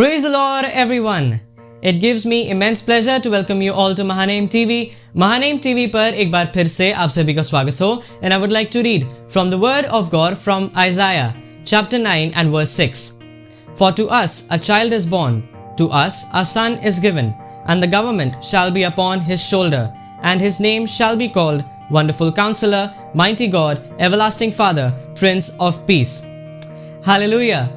Praise the Lord, everyone! It gives me immense pleasure to welcome you all to Mahaname TV. Mahaname TV पर एक बार फिर से आप सभी का स्वागत हो. And I would like to read from the Word of God from Isaiah chapter 9 and verse 6. For to us a child is born, to us a son is given, and the government shall be upon his shoulder, and his name shall be called Wonderful Counselor, Mighty God, Everlasting Father, Prince of Peace. Hallelujah!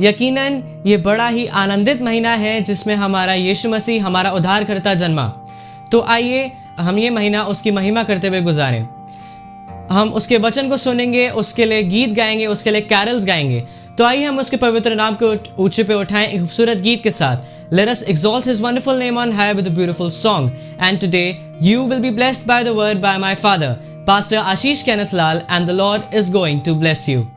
यकीनन ये बड़ा ही आनंदित महीना है जिसमें हमारा यीशु मसीह हमारा उद्धारकर्ता जन्मा. तो आइए हम ये महीना उसकी महिमा करते हुए गुजारें. हम उसके वचन को सुनेंगे, उसके लिए गीत गाएंगे, उसके लिए कैरल्स गाएंगे. तो आइए हम उसके पवित्र नाम को ऊंचे पे उठाएं एक खूबसूरत गीत के साथ. Let us exalt his wonderful name on high with a beautiful song. And today you will be blessed by the word by my father, Pastor Ashish Kenneth Lal, and the Lord is going to bless you.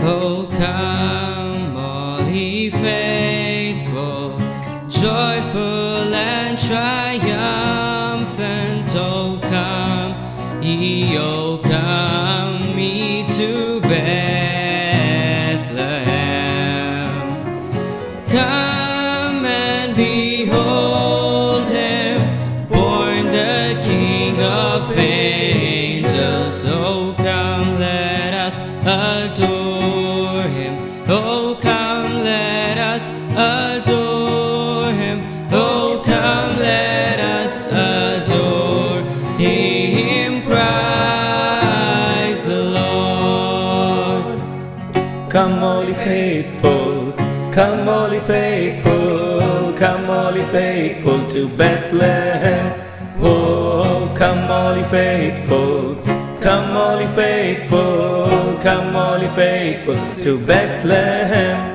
Oh, come, all ye faithful, joyful and triumphant. Oh, come, ye, oh, come ye to Bethlehem. Come and behold him, born the King of angels. Oh, come, let us adore. Oh, come, let us adore him. Oh, come, let us adore him, Christ the Lord. Come all ye faithful, come all ye faithful, come all ye faithful to Bethlehem. Oh, come all ye faithful, come all ye faithful, come all ye faithful to Bethlehem.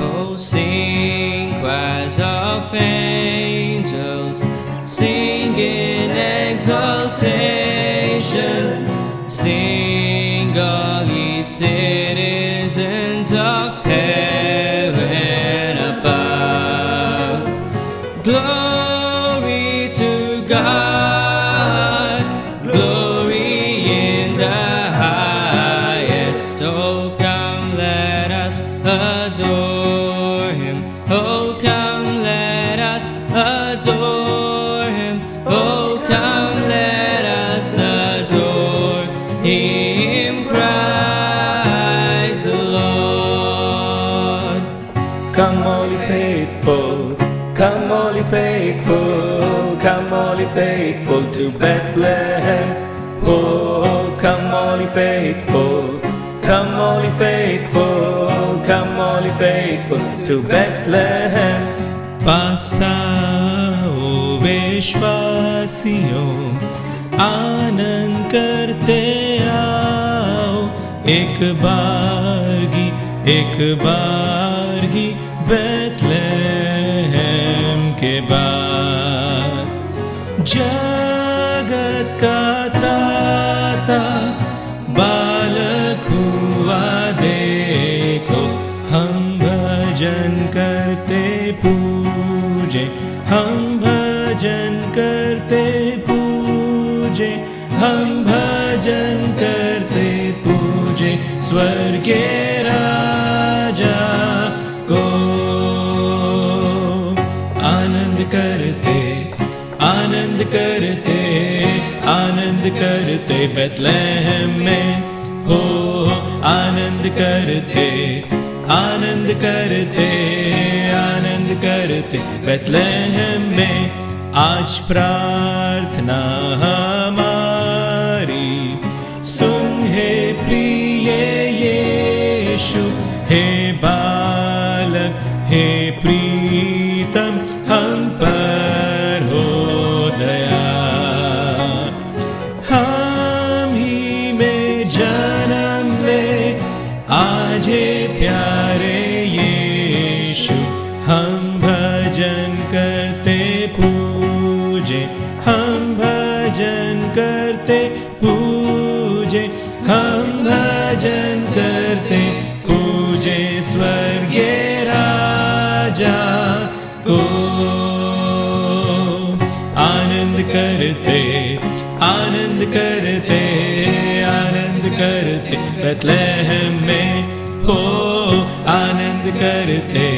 Oh, sing choirs of angels, sing in exaltation, sing all ye citizens of heaven above. Glory to God, glory in the highest. Oh, come, let us adore him. Oh, come, let us adore him. Oh, come, let us adore him, Christ the Lord. Come all ye faithful, come all ye faithful, come all ye faithful to Bethlehem. Oh, come all ye faithful, come all ye faithful, come all ye faithful to Bethlehem. पासाओ विश्वासियों आनंद करते आओ एक बारगी बैतलहम के पास. जगत का त्राता बालक हुआ देखो, हम भजन करते पूजे, हम भजन भजन करते पूजे, हम भजन करते पूजे स्वर्गीय राजा को। आनंद करते, आनंद करते, आनंद करते बेथलेहम में हो। आनंद करते, आनंद करते, आनंद करते बेथलेहम में। आज प्रार्थना हमारी सुन हे प्रिय यीशु, हे बालक हे प्रीतम, हम पर हो दया। हम ही में जन्म ले आज हे प्यारे यीशु, हम भजन करते पूजे, हम भजन करते पूजे, हम भजन करते पूजे स्वर्गीय राजा को। आनंद करते, आनंद करते, आनंद करते बेथलेहम में हो। आनंद करते,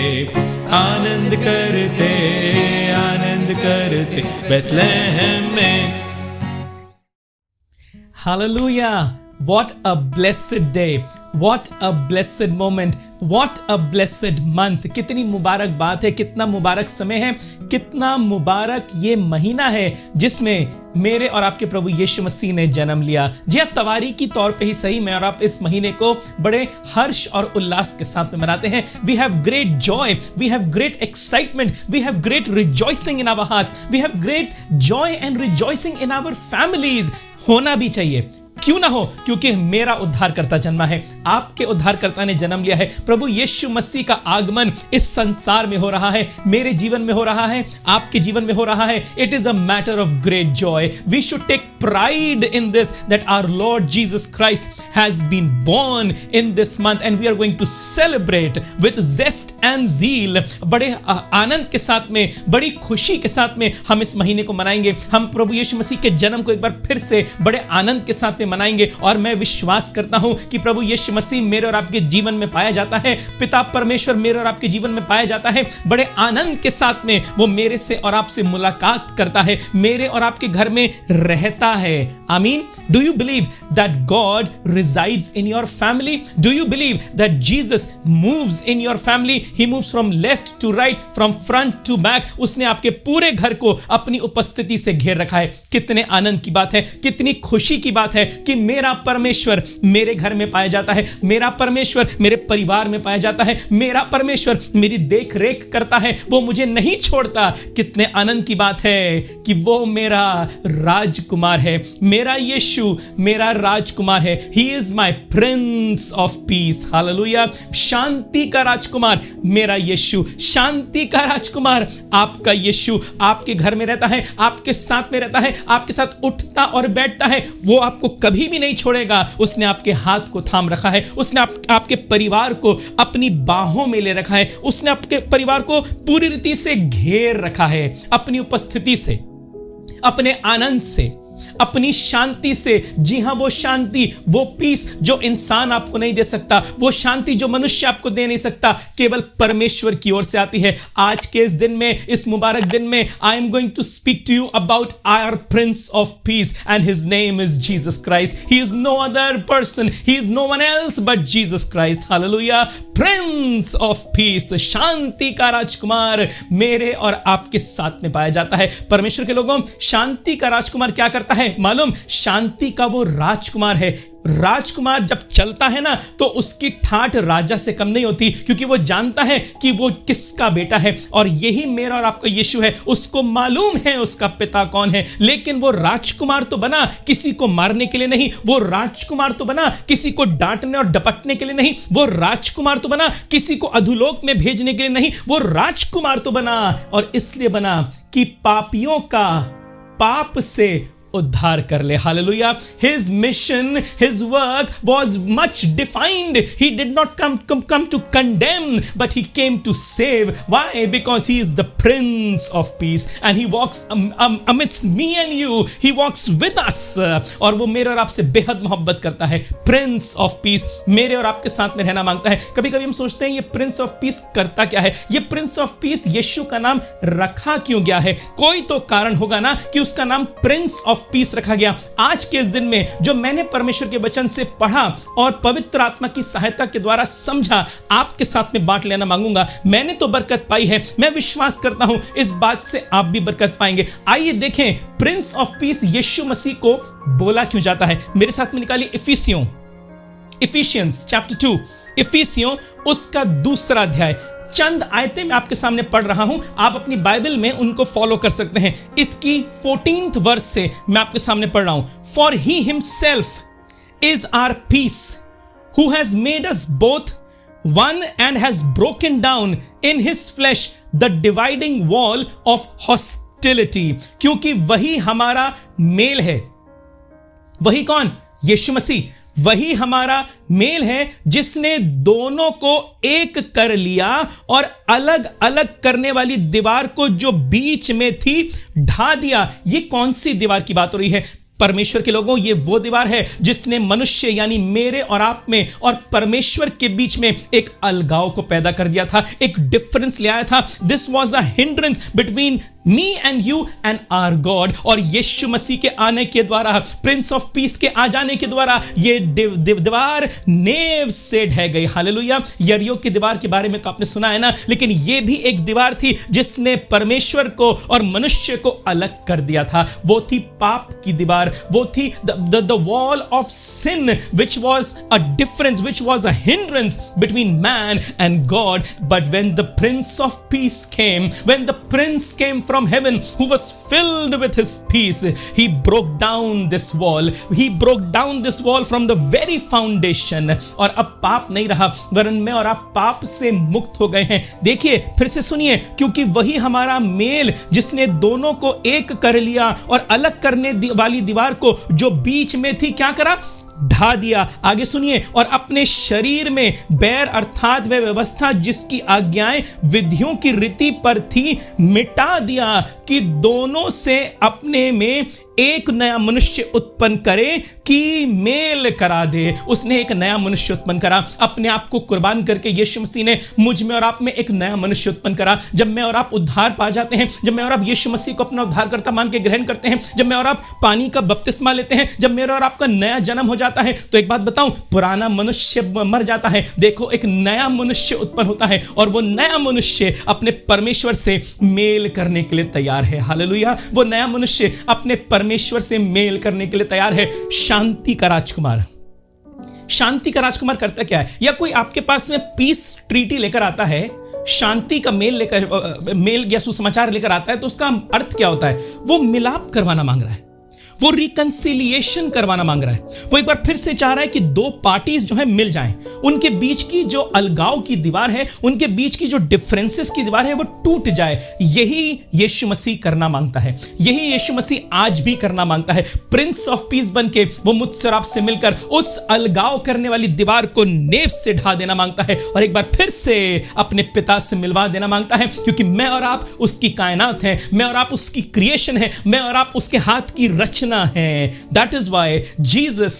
आनंद करते, आनंद करते बेथलेहम में। Hallelujah! What a blessed day! What a blessed moment! What a blessed month! कितनी मुबारक बात है, कितना मुबारक समय है, कितना मुबारक ये महीना है जिसमें मेरे और आपके प्रभु यीशु मसीह ने जन्म लिया। जी हाँ, तवारी की तौर पे ही सही, मैं और आप इस महीने को बड़े हर्ष और उल्लास के साथ में मनाते हैं। We have great joy, we have great excitement, we have great rejoicing in our hearts, we have great joy and rejoicing in our families। होना भी चाहिए, क्यों ना हो, क्योंकि मेरा उद्धारकर्ता जन्मा है, आपके उद्धारकर्ता ने जन्म लिया है। प्रभु यीशु मसीह का आगमन इस संसार में हो रहा है, मेरे जीवन में हो रहा है, आपके जीवन में हो रहा है। It is a matter of great joy. We should take pride in this that our Lord Jesus Christ has been born in this month and we are going to celebrate with zest and zeal. बड़े आनंद के साथ में, बड़ी खुशी के साथ में हम इस महीने को मनाएंगे। हम प्रभु यीशु मसीह के जन्म को एक बार फिर से बड़े आनंद के साथ में मनाएंगे। और मैं विश्वास करता हूं कि प्रभु यीशु मसीह मेरे और आपके जीवन में पाया जाता है, पिता परमेश्वर मेरे और आपके जीवन में पाया जाता है। बड़े आनंद के साथ में वो मेरे से और आपसे मुलाकात करता है, मेरे और आपके घर में रहता है। आमीन। Do you believe that God resides in your family? Do you believe that Jesus moves in your family? He moves from left to right, from front to back. उसने आपके पूरे घर को अपनी उपस्थिति से घेर रखा है। कितने आनंद की बात है, कितनी खुशी की बात है कि मेरा परमेश्वर मेरे घर में पाया जाता है, मेरा परमेश्वर मेरे परिवार में पाया जाता है, मेरा परमेश्वर मेरी देख रेख करता है, वो मुझे नहीं छोड़ता। कितने आनंद की बात है कि वो मेरा राजकुमार है, मेरा यीशु मेरा राजकुमार है। He is my Prince of Peace. Hallelujah. शांति का राजकुमार मेरा यीशु, शांति का राजकुमार आपका यीशु आपके घर में रहता है, आपके साथ में रहता है, आपके साथ उठता और बैठता है। वो आपको कभी भी नहीं छोड़ेगा। उसने आपके हाथ को थाम रखा है, उसने आपके परिवार को अपनी बाहों में ले रखा है, उसने आपके परिवार को पूरी रीति से घेर रखा है, अपनी उपस्थिति से, अपने आनंद से, अपनी शांति से। जी हां, वो शांति, वो पीस जो इंसान आपको नहीं दे सकता, वो शांति जो मनुष्य आपको दे नहीं सकता, केवल परमेश्वर की ओर से आती है। आज के इस दिन में, इस मुबारक दिन में, I am going to speak to you about our prince of peace and his name is Jesus Christ. He is no other person, he is no one else but Jesus Christ. Hallelujah. Prince of peace, शांति का राजकुमार मेरे और आपके साथ में पाया जाता है। परमेश्वर के लोगों, शांति का राजकुमार क्या करता है मालूम? शांति का वो राजकुमार है। राजकुमार जब चलता है ना तो उसकी ठाठ राजा से कम नहीं होती, क्योंकि वो जानता है कि वो किसका बेटा है। और यही मेरा और आपका यीशु है। उसको मालूम है उसका पिता कौन है, लेकिन वो राजकुमार तो बना किसी को मारने के लिए नहीं, वो राजकुमार तो बना किसी को डांटने और डपटने के लिए नहीं, वो राजकुमार तो बना किसी को अधोलोक में भेजने के लिए नहीं, वो राजकुमार तो बना और इसलिए बना कि पापियों का पाप से उद्धार कर ले। Hallelujah. His mission, his work was much defined. He did not come to condemn, but he came to save. Why? Because he is the Prince of Peace and he walks amidst me and you. He walks with us. और वो मेरे और आपसे बेहद मोहब्बत करता है। Prince of Peace मेरे और आपके साथ में रहना मांगता है। कभी कभी हम सोचते हैं ये Prince of Peace करता क्या है? ये Prince of Peace यीशु का नाम रखा क्यों गया है? कोई तो कारण होगा ना कि उसका नाम Prince of Peace रखा गया। आज के इस दिन में जो मैंने परमेश्वर के वचन से पढ़ा और पवित्र आत्मा की सहायता के द्वारा समझा, आपके साथ में बांट लेना मांगूंगा। मैंने तो बरकत पाई है, मैं विश्वास करता हूं इस बात से आप भी बरकत पाएंगे। आइए देखें प्रिंस ऑफ पीस यीशु मसीह को बोला क्यों जाता है। मेरे साथ में निकालिए इफिशियंस चैप्टर 2, इफिसियों उसका दूसरा अध्याय। चंद आयतें मैं आपके सामने पढ़ रहा हूं, आप अपनी बाइबल में उनको फॉलो कर सकते हैं। इसकी 14th वर्स से मैं आपके सामने पढ़ रहा हूं। For he himself is our peace, who has made us both one and has broken down in his flesh the dividing wall of hostility. क्योंकि वही हमारा मेल है। वही कौन? यीशु मसीह। वही हमारा मेल है जिसने दोनों को एक कर लिया और अलग अलग करने वाली दीवार को जो बीच में थी ढा दिया। ये कौन सी दीवार की बात हो रही है? परमेश्वर के लोगों, ये वो दीवार है जिसने मनुष्य यानी मेरे और आप में और परमेश्वर के बीच में एक अलगाव को पैदा कर दिया था, एक डिफरेंस ले आया था। This was a hindrance between me and you and our God. और यीशु मसीह के आने के द्वारा, प्रिंस ऑफ पीस के आ जाने के द्वारा ये दीवार नेव से ढह गई। हालेलुया। यरीहो की दीवार के बारे में तो आपने सुना है ना, लेकिन ये भी एक दीवार थी जिसने परमेश्वर को और मनुष्य को अलग कर दिया था। वो थी पाप की दीवार, वो थी the wall of sin, which was a difference, which was a hindrance between man and God. But when the Prince of Peace came, when the Prince came from heaven, who was filled with his peace, he broke down this wall. He broke down this wall from the very foundation. और अब पाप नहीं रहा, वरन मैं और आप पाप से मुक्त हो गए हैं। देखिए फिर से सुनिए, क्योंकि वही हमारा मेल जिसने दोनों को एक कर लिया और अलग करने वाली दीवार को जो बीच में थी क्या करा? ढा दिया। आगे सुनिए, और अपने शरीर में बैर अर्थात वह व्यवस्था जिसकी आज्ञाएं विधियों की रीति पर थी मिटा दिया, कि दोनों से अपने में एक नया मनुष्य उत्पन्न करे कि मेल करा दे। उसने एक नया मनुष्य उत्पन्न करा, अपने आप को कुर्बान करके यीशु मसीह ने मुझ में और आप में एक नया मनुष्य उत्पन्न करा। जब मैं और आप उद्धार पा जाते हैं, जब मैं और आप यीशु मसीह को अपना उद्धारकर्ता मान के ग्रहण करते हैं, जब मैं और आप पानी का बपतिस्मा लेते हैं, जब मेरा और आपका नया जन्म हो जाता है, तो एक बात बताऊं, पुराना मनुष्य मर जाता है। देखो एक नया मनुष्य उत्पन्न होता है और वो नया मनुष्य अपने परमेश्वर से मेल करने के लिए तैयार है। हालेलुया। वो नया मनुष्य अपने परमेश्वर से मेल करने के लिए तैयार है। शांति का राजकुमार, शांति का राजकुमार करता क्या है? या कोई आपके पास में पीस ट्रीटी लेकर आता है, शांति का मेल या सुसमाचार लेकर आता है, तो उसका अर्थ क्या होता है? वो मिलाप करवाना मांग रहा है, वो रिकंसिलिएशन करवाना मांग रहा है। वो एक बार फिर से चाह रहा है कि दो पार्टीज जो है मिल जाएं, उनके बीच की जो अलगाव की दीवार है, उनके बीच की जो डिफरेंसेस की दीवार है, वो टूट जाए। यही यीशु मसीह करना मांगता है, यही यीशु मसीह आज भी करना मांगता है। प्रिंस ऑफ पीस बनके वो मुझसे और आपसे मिलकर उस अलगाव करने वाली दीवार को नेव से ढा देना मांगता है और एक बार फिर से अपने पिता से मिलवा देना मांगता है, क्योंकि मैं और आप उसकी कायनात हैं, मैं और आप उसकी क्रिएशन है, मैं और आप उसके हाथ की रचना है। That is why Jesus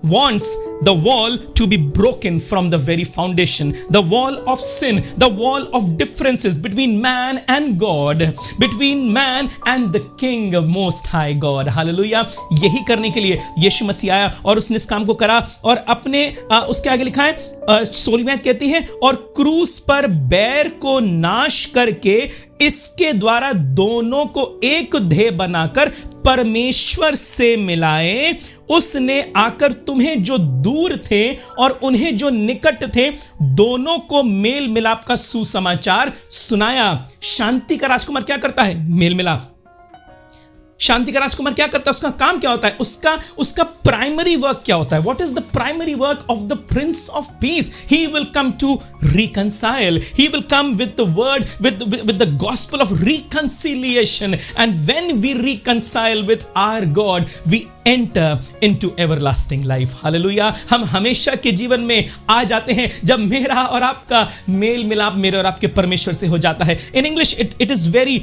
wants the wall to be broken from the very foundation, the wall of sin, the wall of differences between man and God, between man and the King of Most High God. Hallelujah. यही करने के लिए यीशु मसीह आया और उसने इस काम को करा। और अपने उसके आगे लिखा है 16वीं आयत कहती है, और क्रूस पर बैर को नाश करके इसके द्वारा दोनों को एक देह बनाकर परमेश्वर से मिलाए। उसने आकर तुम्हें जो दूर थे और उन्हें जो निकट थे, दोनों को मेल मिलाप का सुसमाचार सुनाया। शांति का राजकुमार क्या करता है? मेल मिलाप। शांति का राजकुमार क्या करता है, उसका काम क्या होता है, उसका प्राइमरी वर्क क्या होता है? What is the primary work of the prince of peace? He will come to reconcile. He will come with the word, with the gospel of reconciliation, and when we reconcile with our God, we enter into everlasting life. Hallelujah. हम हमेशा के जीवन में आ जाते हैं जब मेरा और आपका मेल मिलाप मेरे और आपके परमेश्वर से हो जाता है. In English it is very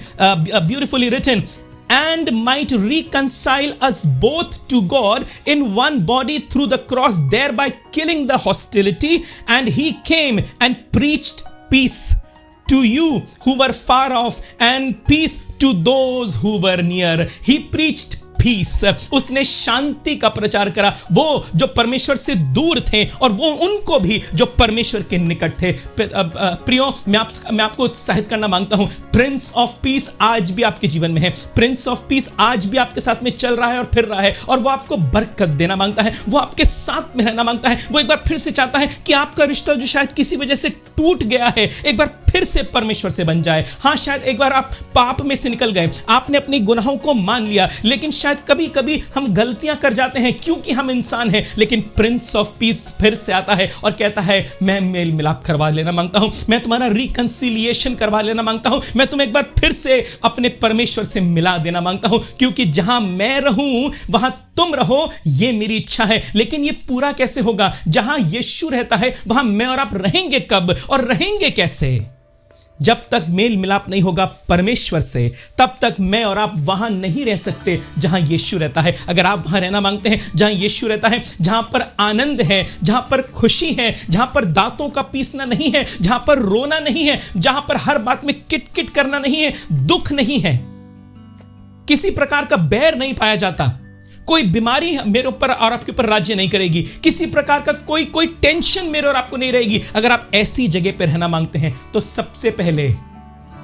beautifully written, and might reconcile us both to God in one body through the cross, thereby killing the hostility. And he came and preached peace to you who were far off, and peace to those who were near. He preached peace, उसने शांति का प्रचार करा, वो जो परमेश्वर से दूर थे और वो उनको भी जो परमेश्वर के निकट थे. प्रियो, मैं आपको उत्साहित करना मांगता हूं, प्रिंस ऑफ पीस आज भी आपके जीवन में है. प्रिंस ऑफ पीस आज भी आपके साथ में चल रहा है और फिर रहा है, और वो आपको बरकत देना मांगता है, वो आपके साथ में रहना मांगता है. वो एक बार फिर से चाहता है कि आपका रिश्ता जो शायद किसी वजह से टूट गया है, एक बार फिर से परमेश्वर से बन जाए. हाँ, शायद एक बार आप पाप में से निकल गए, आपने अपने गुनाहों को मान लिया, लेकिन शायद कभी कभी हम गलतियां कर जाते हैं क्योंकि हम इंसान हैं. लेकिन प्रिंस ऑफ पीस फिर से आता है और कहता है, मैं मेल मिलाप करवा लेना मांगता हूं, मैं तुम्हारा रिकंसिलिएशन करवा लेना मांगता हूं, मैं तुम्हें एक बार फिर से अपने परमेश्वर से मिला देना मांगता हूं, क्योंकि जहां मैं रहूं वहां तुम रहो, ये मेरी इच्छा है. लेकिन ये पूरा कैसे होगा? जहां यीशु रहता है वहां मैं और आप रहेंगे कब और रहेंगे कैसे? जब तक मेल मिलाप नहीं होगा परमेश्वर से, तब तक मैं और आप वहां नहीं रह सकते जहां यीशु रहता है. अगर आप वहां रहना मांगते हैं जहां यीशु रहता है, जहां पर आनंद है, जहां पर खुशी है, जहां पर दांतों का पीसना नहीं है, जहां पर रोना नहीं है, जहां पर हर बात में किटकिट करना नहीं है, दुख नहीं है, किसी प्रकार का बैर नहीं पाया जाता, कोई बीमारी मेरे ऊपर और आपके ऊपर राज्य नहीं करेगी, किसी प्रकार का कोई टेंशन मेरे और आपको नहीं रहेगी. अगर आप ऐसी जगह पर रहना मांगते हैं तो सबसे पहले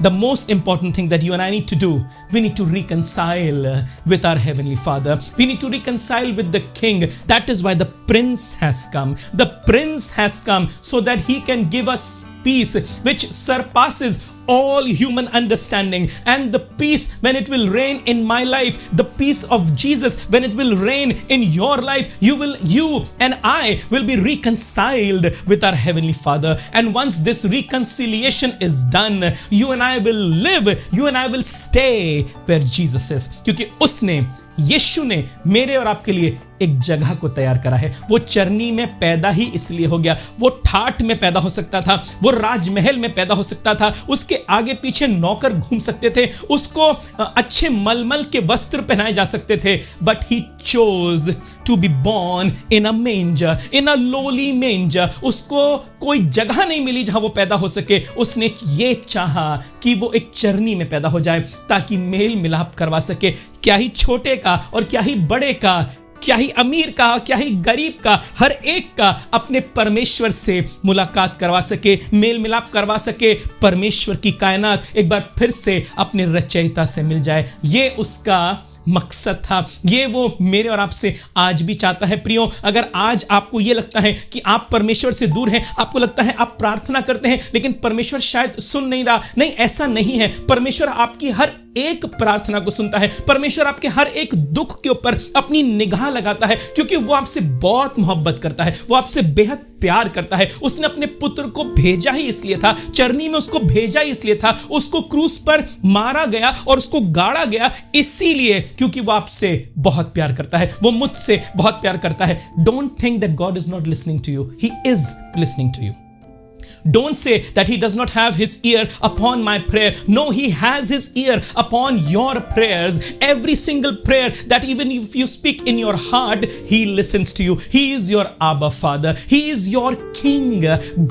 the most important thing that you and I need to do, we need to reconcile with our heavenly Father. We need to reconcile with the King. That is why the Prince has come. The Prince has come so that he can give us peace which surpasses all human understanding. And the peace when it will reign in my life, the peace of Jesus when it will reign in your life, you and I will be reconciled with our heavenly Father. And once this reconciliation is done, you and I will live, you and I will stay where Jesus is. क्योंकि उसने, यीशु ने मेरे और आपके लिए एक जगह को तैयार करा है. वो चरनी में पैदा ही इसलिए हो गया, वो ठाठ में पैदा हो सकता था, वो राजमहल में पैदा हो सकता था, उसके आगे पीछे नौकर घूम सकते थे, उसको अच्छे मलमल के वस्त्र पहनाए जा सकते थे, but he chose to be born in a manger, in a lowly manger. उसको कोई जगह नहीं मिली जहां वो पैदा हो सके. उसने ये चाहा कि वो एक चरनी में पैदा हो जाए ताकि मेल मिलाप करवा सके. क्या ही छोटे का और क्या ही बड़े का, क्या ही अमीर का, क्या ही गरीब का, हर एक का अपने परमेश्वर से मुलाकात करवा सके, मेल मिलाप करवा सके, परमेश्वर की कायनात एक बार फिर से अपने रचयिता से मिल जाए. ये उसका मकसद था. ये वो मेरे और आपसे आज भी चाहता है. प्रियो, अगर आज आपको ये लगता है कि आप परमेश्वर से दूर हैं, आपको लगता है आप प्रार्थना करते हैं लेकिन परमेश्वर शायद सुन नहीं रहा, नहीं, ऐसा नहीं है. परमेश्वर आपकी हर एक प्रार्थना को सुनता है. परमेश्वर आपके हर एक दुख के ऊपर अपनी निगाह लगाता है, क्योंकि वो आपसे बहुत मोहब्बत करता है, वो आपसे बेहद प्यार करता है. उसने अपने पुत्र को भेजा ही इसलिए था, चरनी में उसको भेजा ही इसलिए था, उसको क्रूस पर मारा गया और उसको गाड़ा गया इसीलिए, क्योंकि वो आपसे बहुत प्यार करता है, वो मुझसे बहुत प्यार करता है. Don't think that God is not listening to you, he is listening to you. Don't say that he does not have his ear upon my prayer. No, he has his ear upon your prayers. Every single prayer that even if you speak in your heart, he listens to you. He is your Abba Father. He is your King.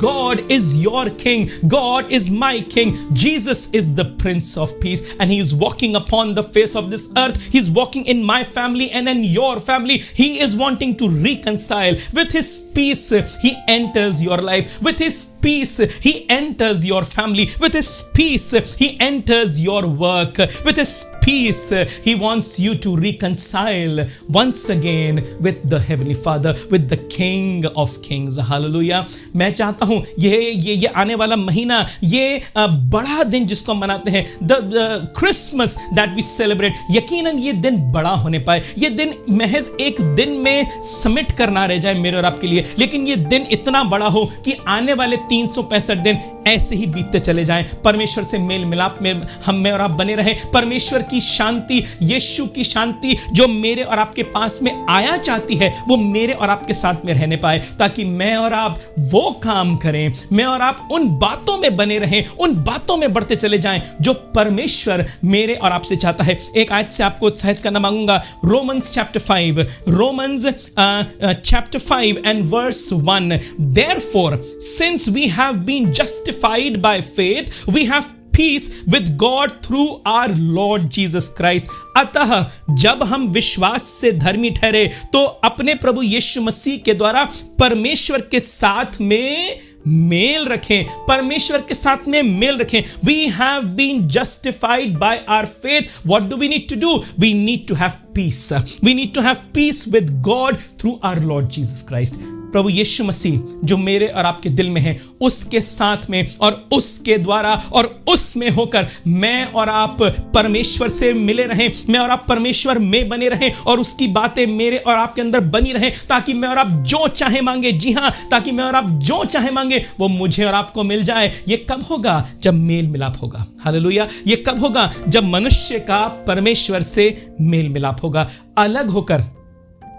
God is your King. God is my King. Jesus is the Prince of Peace, and he is walking upon the face of this earth. He is walking in my family and in your family. He is wanting to reconcile. With his peace, he enters your life. With his peace, he enters your family. With his peace, he enters your work. With his peace. He wants you to reconcile once again with the Heavenly Father, with the King of Kings. Hallelujah. मैं चाहता हूँ ये आने वाला महीना, ये बड़ा दिन जिसको हम मनाते हैं, the Christmas that we celebrate, यकीनन ये दिन बड़ा होने पाए. ये दिन महज एक दिन में समिट करना रह जाए मेरे और आपके लिए, लेकिन ये दिन इतना बड़ा हो कि आने वाले 365 दिन ऐसे ही बीतते चले जाएं. परमेश्वर से मेल मिलाप में हम में और आप बने रहें. परमेश्वर की शांति, यीशु की शांति जो मेरे और आपके पास में आया चाहती है, वो मेरे और आपके साथ में रहने पाए, ताकि मैं और आप वो काम करें, मैं और आप उन बातों में बने रहें, उन बातों में बढ़ते चले जाएं जो परमेश्वर मेरे और आपसे चाहता है. एक आयत से आपको उत्साहित करना मांगूंगा. Romans chapter 5, Romans chapter 5 and verse 1. Therefore, since we have been justified by faith, we have peace with God through our Lord Jesus Christ. अतः जब हम विश्वास से धर्मी ठहरे तो अपने प्रभु यीशु मसीह के द्वारा परमेश्वर के साथ में मेल रखें. परमेश्वर के साथ में मेल रखें. We have been justified by our faith. What do we need to do? We need to have peace. We need to have peace with God through our Lord Jesus Christ. प्रभु यीशु मसीह जो मेरे और आपके दिल में है, उसके साथ में और उसके द्वारा और उसमें होकर मैं और आप परमेश्वर से मिले रहें, मैं और आप परमेश्वर में बने रहें और उसकी बातें मेरे और आपके अंदर बनी रहें, ताकि मैं और आप जो चाहे मांगे, जी हां, ताकि मैं और आप जो चाहे मांगे वो मुझे और आपको मिल जाए. ये कब होगा? जब मेल मिलाप होगा. हालेलुया. ये कब होगा? जब मनुष्य का परमेश्वर से मेल मिलाप होगा. अलग होकर,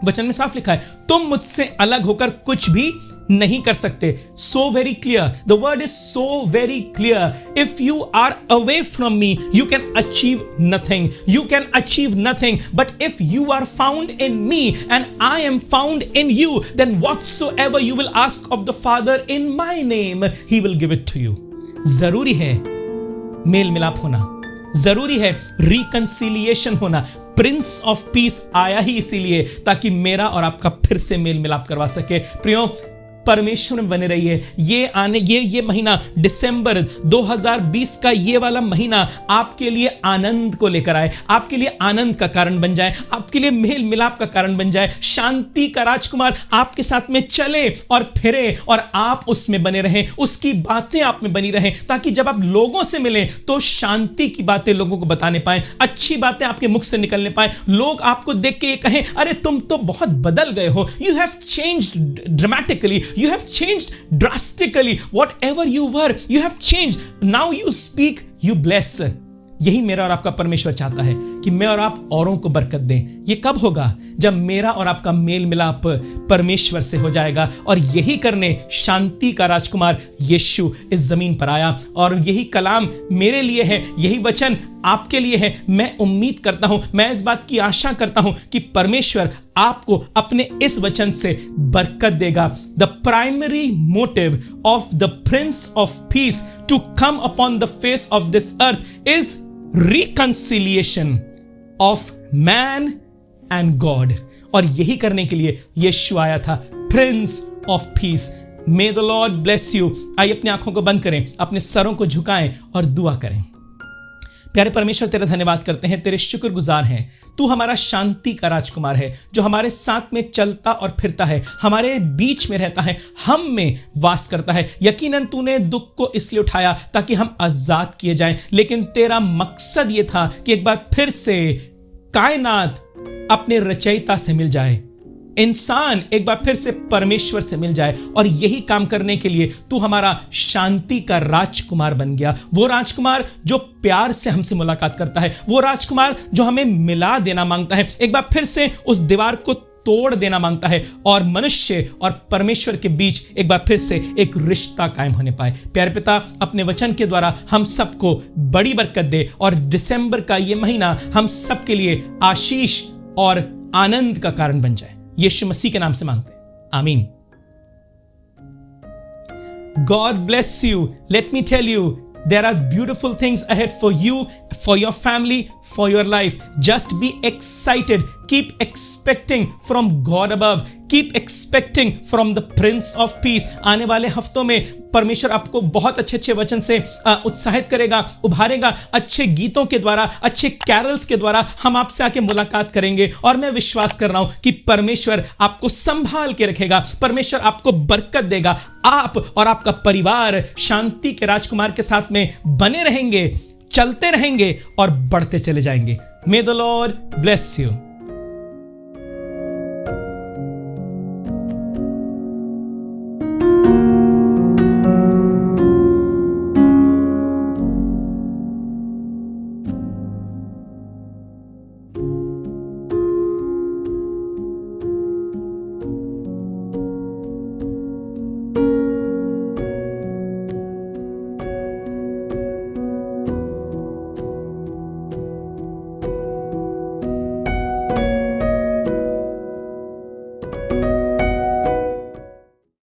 वचन में साफ लिखा है, तुम मुझसे अलग होकर कुछ भी नहीं कर सकते. So very clear. The word is so very clear. If you are away from me, you can achieve nothing. You can achieve nothing. But if you are found in me and I am found in you, then whatsoever you will ask of the Father in my name, He will give it to you. जरूरी है mail मिलाप होना, जरूरी है reconciliation होना. Prince of piece आया ही इसीलिए ताकि मेरा और आपका फिर से मेल मिलाप करवा सके. प्रियो, परमेश्वर में बने रहिए. ये महीना दिसंबर 2020 का ये वाला महीना आपके लिए आनंद को लेकर आए, आपके लिए आनंद का कारण बन जाए, आपके लिए मेल मिलाप का कारण बन जाए. शांति का राजकुमार आपके साथ में चले और फिरे और आप उसमें बने रहें, उसकी बातें आप में बनी रहें, ताकि जब आप लोगों से मिलें तो शांति की बातें लोगों को बताने पाए, अच्छी बातें आपके मुख से निकलने पाए. लोग आपको देख के ये कहें, अरे तुम तो बहुत बदल गए हो. You have changed dramatically. You have changed drastically. Whatever you were, you have changed. Now you speak, you bless. यही मेरा और आपका परमेश्वर चाहता है कि मैं और आप औरों को बरकत दें. ये कब होगा? जब मेरा और आपका मेल मिलाप परमेश्वर से हो जाएगा. और यही करने शांति का राजकुमार यीशु इस जमीन पर आया. और यही कलाम मेरे लिए है, यही वचन आपके लिए है. मैं उम्मीद करता हूं, मैं इस बात की आशा करता हूं कि परमेश्वर आपको अपने इस वचन से बरकत देगा. The primary motive of the prince of peace to come upon the face of this earth is reconciliation of man and God. और यही करने के लिए यीशु आया था, Prince of Peace. May the Lord bless you. आइए अपनी आंखों को बंद करें, अपने सरों को झुकाएं और दुआ करें. प्यारे परमेश्वर, तेरा धन्यवाद करते हैं, तेरे शुक्रगुजार हैं. तू हमारा शांति का राजकुमार है जो हमारे साथ में चलता और फिरता है, हमारे बीच में रहता है, हम में वास करता है. यकीनन तूने दुख को इसलिए उठाया ताकि हम आजाद किए जाएं, लेकिन तेरा मकसद यह था कि एक बार फिर से कायनात अपने रचयिता से मिल जाए, इंसान एक बार फिर से परमेश्वर से मिल जाए. और यही काम करने के लिए तू हमारा शांति का राजकुमार बन गया. वो राजकुमार जो प्यार से हमसे मुलाकात करता है, वो राजकुमार जो हमें मिला देना मांगता है, एक बार फिर से उस दीवार को तोड़ देना मांगता है और मनुष्य और परमेश्वर के बीच एक बार फिर से एक रिश्ता कायम होने पाए. प्यारे पिता, अपने वचन के द्वारा हम सबको बड़ी बरकत दे और दिसंबर का ये महीना हम सबके लिए आशीष और आनंद का कारण बन जाए. यीशु मसीह के नाम से मांगते हैं, आमीन. God bless you. Let me tell you, there are beautiful things ahead for you for your family, for your life. Just be excited. Keep expecting from God above. Keep expecting from the Prince of Peace. आने वाले हफ्तों में परमेश्वर आपको बहुत अच्छे वचन से उत्साहित करेगा, उभारेगा। अच्छे गीतों के द्वारा, अच्छे कैरल्स के द्वारा हम आपसे आके मुलाकात करेंगे। और मैं विश्वास कर रहा हूं कि परमेश्वर आपको संभाल के रखेगा, परमेश्वर आपको बरकत देगा। आप और आपका परिवार शांति के राजकुमार के साथ में बने रहेंगे, चलते रहेंगे और बढ़ते चले जाएंगे। May the Lord bless you.